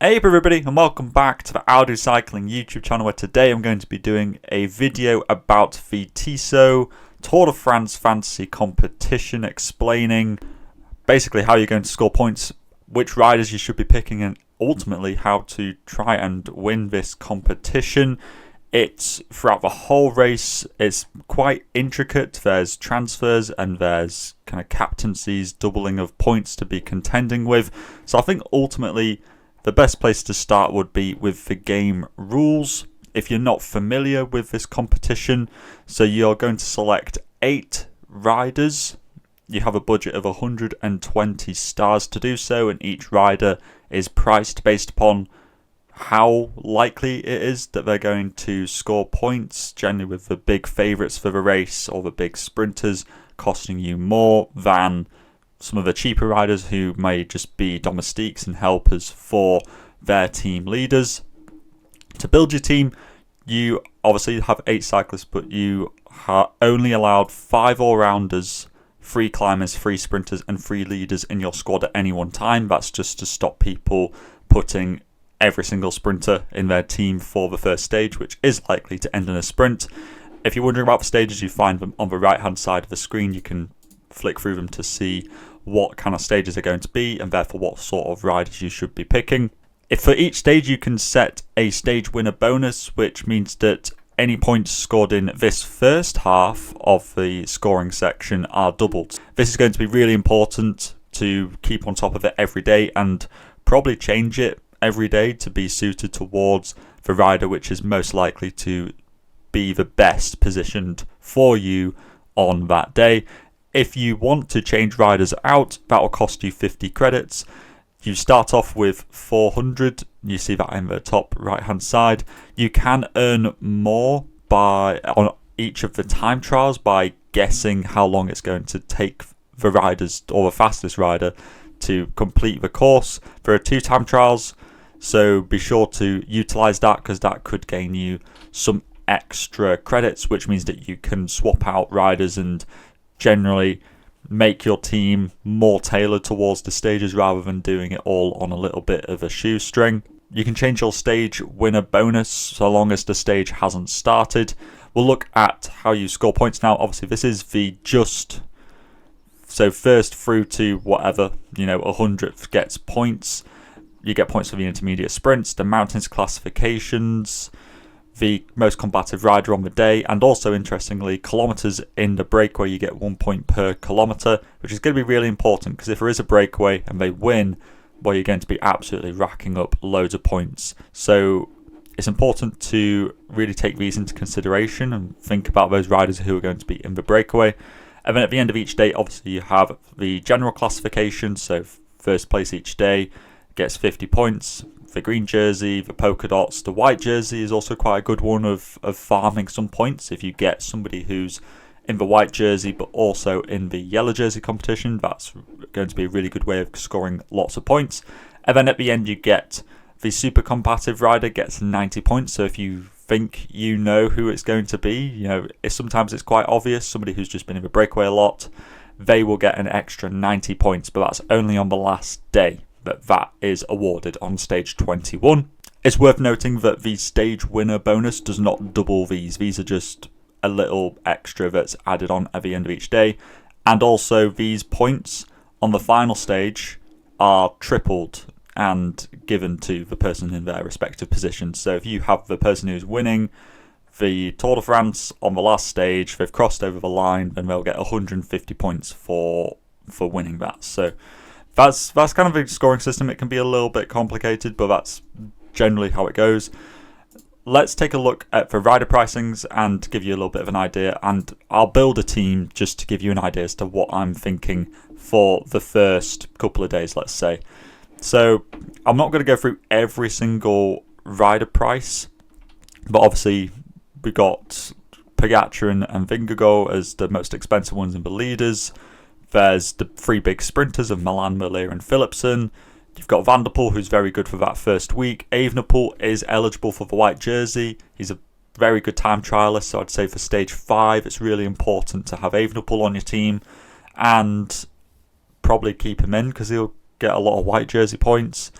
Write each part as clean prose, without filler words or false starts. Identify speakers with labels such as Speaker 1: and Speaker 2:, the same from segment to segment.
Speaker 1: Hey everybody, and welcome back to the Audi Cycling YouTube channel, where today I'm going to be doing a video about the Tissot Tour de France Fantasy Competition, explaining basically how you're going to score points, which riders you should be picking, and ultimately how to try and win this competition. It's throughout the whole race. It's quite intricate. There's transfers and there's kind of captaincies, doubling of points to be contending with. So I think ultimately the best place to start would be with the game rules. If you're not familiar with this competition, so you're going to select 8 riders. You have a budget of 120 stars to do so, and each rider is priced based upon how likely it is that they're going to score points, generally with the big favourites for the race or the big sprinters costing you more than some of the cheaper riders who may just be domestiques and helpers for their team leaders. To build your team, you obviously have 8 cyclists, but you are only allowed 5 all-rounders, 3 climbers, 3 sprinters and 3 leaders in your squad at any one time. That's just to stop people putting every single sprinter in their team for the first stage, which is likely to end in a sprint. If you're wondering about the stages, you find them on the right hand side of the screen. You can flick through them to see what kind of stages are going to be, and therefore what sort of riders you should be picking. If for each stage you can set a stage winner bonus, which means that any points scored in this first half of the scoring section are doubled. This is going to be really important to keep on top of it every day, and probably change it every day to be suited towards the rider which is most likely to be the best positioned for you on that day. If you want to change riders out, that will cost you 50 credits. You start off with 400. You see that in the top right hand side. You can earn more on each of the time trials by guessing how long it's going to take the riders or the fastest rider to complete the course. There are 2 time trials, so be sure to utilize that, because that could gain you some extra credits, which means that you can swap out riders and generally make your team more tailored towards the stages rather than doing it all on a little bit of a shoestring. You can change your stage winner bonus so long as the stage hasn't started. We'll look at how you score points now. Obviously this is the so first through to whatever, 100th gets points. You get points for the intermediate sprints, the mountains classifications, the most combative rider on the day, and also interestingly kilometers in the breakaway. You get 1 point per kilometer, which is going to be really important, because if there is a breakaway and they win, well, you're going to be absolutely racking up loads of points. So it's important to really take these into consideration and think about those riders who are going to be in the breakaway. And then at the end of each day, obviously you have the general classification, so first place each day gets 50 points. The green jersey, the polka dots, the white jersey is also quite a good one of farming some points. If you get somebody who's in the white jersey but also in the yellow jersey competition, that's going to be a really good way of scoring lots of points. And then at the end you get the super combative rider gets 90 points. So if you think you know who it's going to be, sometimes it's quite obvious, somebody who's just been in the breakaway a lot, they will get an extra 90 points, but that's only on the last day that is awarded on stage 21. It's worth noting that the stage winner bonus does not double these. These are just a little extra that's added on at the end of each day. And also these points on the final stage are tripled and given to the person in their respective positions. So if you have the person who's winning the Tour de France on the last stage, they've crossed over the line, then they'll get 150 points for winning that. So that's kind of a scoring system. It can be a little bit complicated, but that's generally how it goes. Let's take a look at the rider pricings and give you a little bit of an idea, and I'll build a team just to give you an idea as to what I'm thinking for the first couple of days, let's say. So I'm not going to go through every single rider price, but obviously we got Pogacar and Vingegaard as the most expensive ones in the leaders. There's the 3 big sprinters of Milan, Merlier and Philipsen. You've got Van der Poel, who's very good for that first week. Evenepoel is eligible for the white jersey. He's a very good time trialist, so I'd say for stage 5 it's really important to have Evenepoel on your team and probably keep him in because he'll get a lot of white jersey points.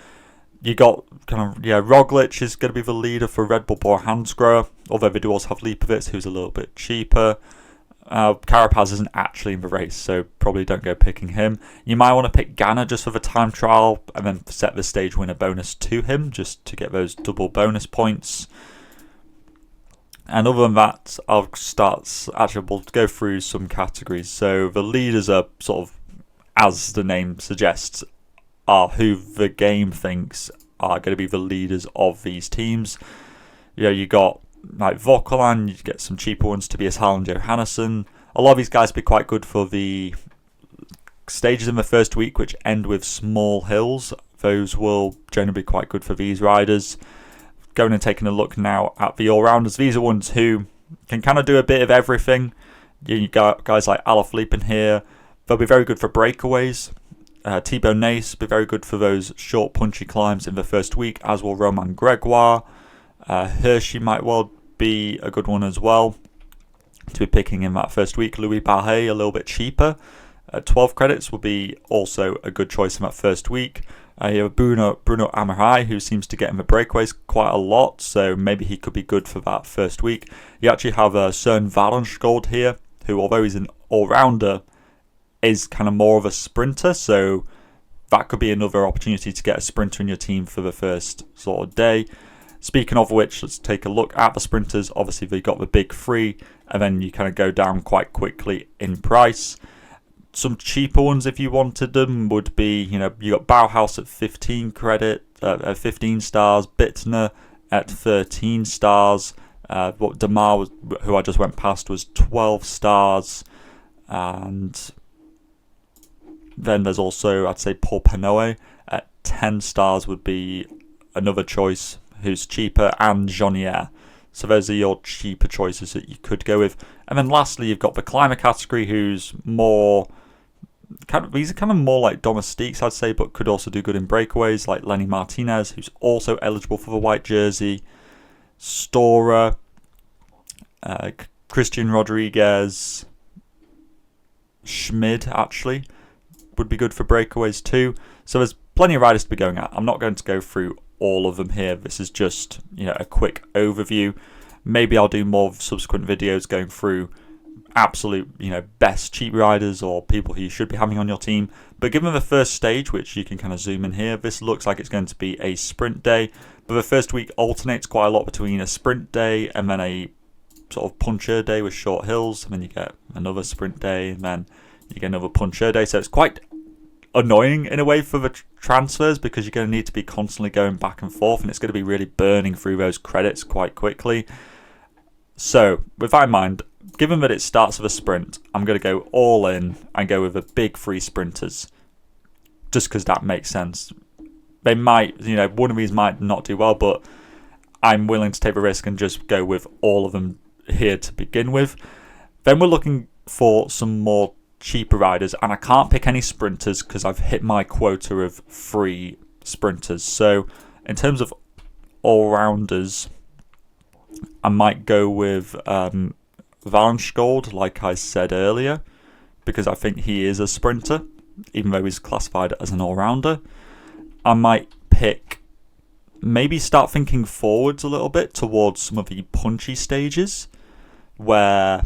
Speaker 1: You got Roglic is going to be the leader for Red Bull Bora Hansgrohe, although they do also have Lipovic, who's a little bit cheaper. Carapaz isn't actually in the race, so probably don't go picking him. You might want to pick Ganna just for the time trial and then set the stage winner bonus to him just to get those double bonus points. And other than that, we'll go through some categories. So the leaders are sort of, as the name suggests, are who the game thinks are going to be the leaders of these teams. You got like Vokolan, you get some cheaper ones, Tobias Hall and Johannesson. A lot of these guys be quite good for the stages in the first week, which end with small hills. Those will generally be quite good for these riders. Going and taking a look now at the all-rounders. These are ones who can kind of do a bit of everything. You got guys like Alaphilippe in here. They'll be very good for breakaways. Thibaut Nace will be very good for those short punchy climbs in the first week, as will Romain Gregoire. Hershey might well be a good one as well to be picking in that first week. Louis Barret, a little bit cheaper. 12 credits will be also a good choice in that first week. You have Bruno Amarai, who seems to get in the breakaways quite a lot, so maybe he could be good for that first week. You actually have Søren Valenskold here, who, although he's an all-rounder, is kind of more of a sprinter, so that could be another opportunity to get a sprinter in your team for the first sort of day. Speaking of which, let's take a look at the sprinters. Obviously, they got the big three, and then you kind of go down quite quickly in price. Some cheaper ones, if you wanted them, would be, you got Bauhaus at 15 stars, Bittner at 13 stars. What Demar, who I just went past, was 12 stars, and then there's also, I'd say, Paul Panoe at 10 stars would be another choice who's cheaper, and Jonier. So those are your cheaper choices that you could go with. And then lastly, you've got the climber category, who's more these are kind of more like domestiques, I'd say, but could also do good in breakaways, like Lenny Martinez, who's also eligible for the white jersey. Storer, Christian Rodriguez, Schmid actually would be good for breakaways too. So there's plenty of riders to be going at. I'm not going to go through all of them here. This is just a quick overview. Maybe I'll do more subsequent videos going through absolute best cheap riders or people who you should be having on your team. But given the first stage, which you can kind of zoom in here, this looks like it's going to be a sprint day. But the first week alternates quite a lot between a sprint day and then a sort of puncher day with short hills, and then you get another sprint day, and then you get another puncher day. So it's quite annoying in a way for the transfers, because you're going to need to be constantly going back and forth, and it's going to be really burning through those credits quite quickly. So with that in mind, given that it starts with a sprint, I'm going to go all in and go with the big three sprinters, just because that makes sense. They might, one of these might not do well, but I'm willing to take the risk and just go with all of them here to begin with. Then we're looking for some more cheaper riders, and I can't pick any sprinters because I've hit my quota of 3 sprinters. So in terms of all-rounders, I might go with Valenskold, like I said earlier, because I think he is a sprinter, even though he's classified as an all-rounder. I might start thinking forwards a little bit towards some of the punchy stages, where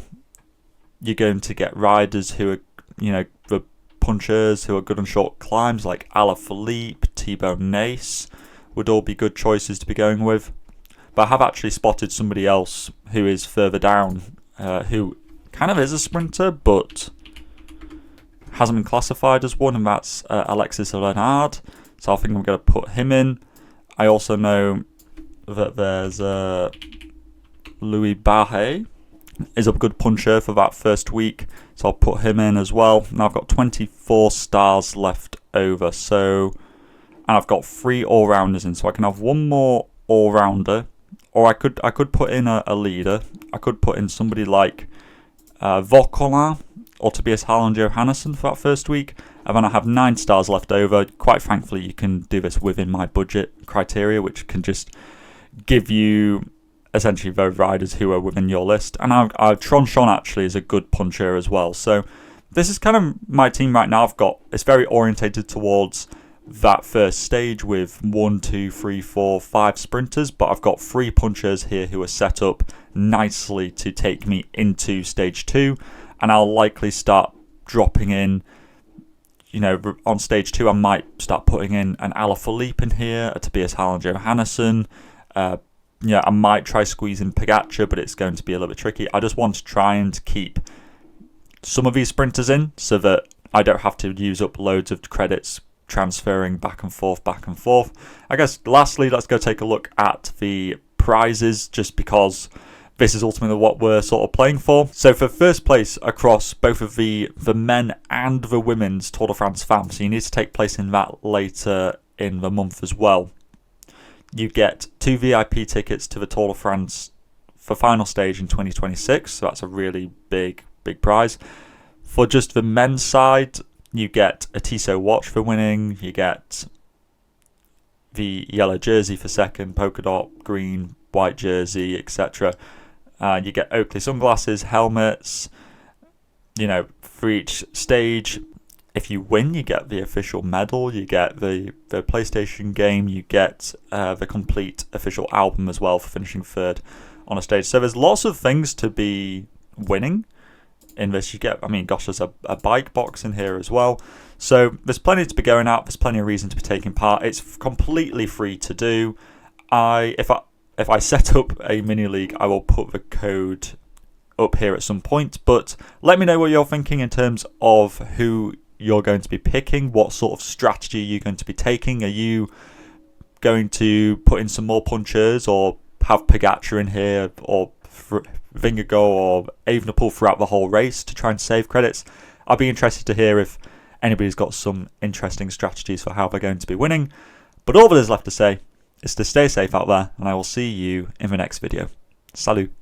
Speaker 1: you're going to get riders who are, the punchers who are good on short climbs, like Alaphilippe, Thibaut Nace, would all be good choices to be going with. But I have actually spotted somebody else who is further down, who kind of is a sprinter, but hasn't been classified as one, and that's Alexis Renard. So I think I'm going to put him in. I also know that there's Louis Barret is a good puncher for that first week, so I'll put him in as well. Now I've got 24 stars left over, and I've got 3 all-rounders in, so I can have one more all-rounder, or I could put in a leader. I could put in somebody like Vokolan or Tobias Hall and Johannesson for that first week, and then I have 9 stars left over. Quite frankly, you can do this within my budget criteria, which can just give you essentially those riders who are within your list. And Tronchon actually is a good puncher as well. So this is kind of my team right now. It's very orientated towards that first stage with 1, 2, 3, 4, 5 sprinters, but I've got 3 punchers here who are set up nicely to take me into stage 2, and I'll likely start dropping in, you know, on stage 2 I might start putting in an Alaphilippe in here, a Tobias Hallen-Johannesson. Yeah, I might try squeezing Pogacar, but it's going to be a little bit tricky. I just want to try and keep some of these sprinters in so that I don't have to use up loads of credits transferring back and forth, back and forth. I guess lastly, let's go take a look at the prizes, just because this is ultimately what we're sort of playing for. So for first place across both of the men and the women's Tour de France FAM, so you need to take place in that later in the month as well, you get 2 VIP tickets to the Tour de France for final stage in 2026, so that's a really big prize. For just the men's side, you get a Tissot watch for winning, you get the yellow jersey for second, polka dot, green, white jersey, etc. You get Oakley sunglasses, helmets, you know, for each stage. If you win, you get the official medal, you get the PlayStation game, you get the complete official album as well for finishing third on a stage. So there's lots of things to be winning in this. You get, I mean, gosh, there's a bike box in here as well. So there's plenty to be going out. There's plenty of reason to be taking part. It's completely free to do. If I set up a mini league, I will put the code up here at some point. But let me know what you're thinking in terms of who you're going to be picking. What sort of strategy are you going to be taking? Are you going to put in some more punchers, or have Pogacar in here, or Vingegaard or Evenepoel throughout the whole race to try and save credits? I'll be interested to hear if anybody's got some interesting strategies for how they're going to be winning. But all that is left to say is to stay safe out there, and I will see you in the next video. Salut!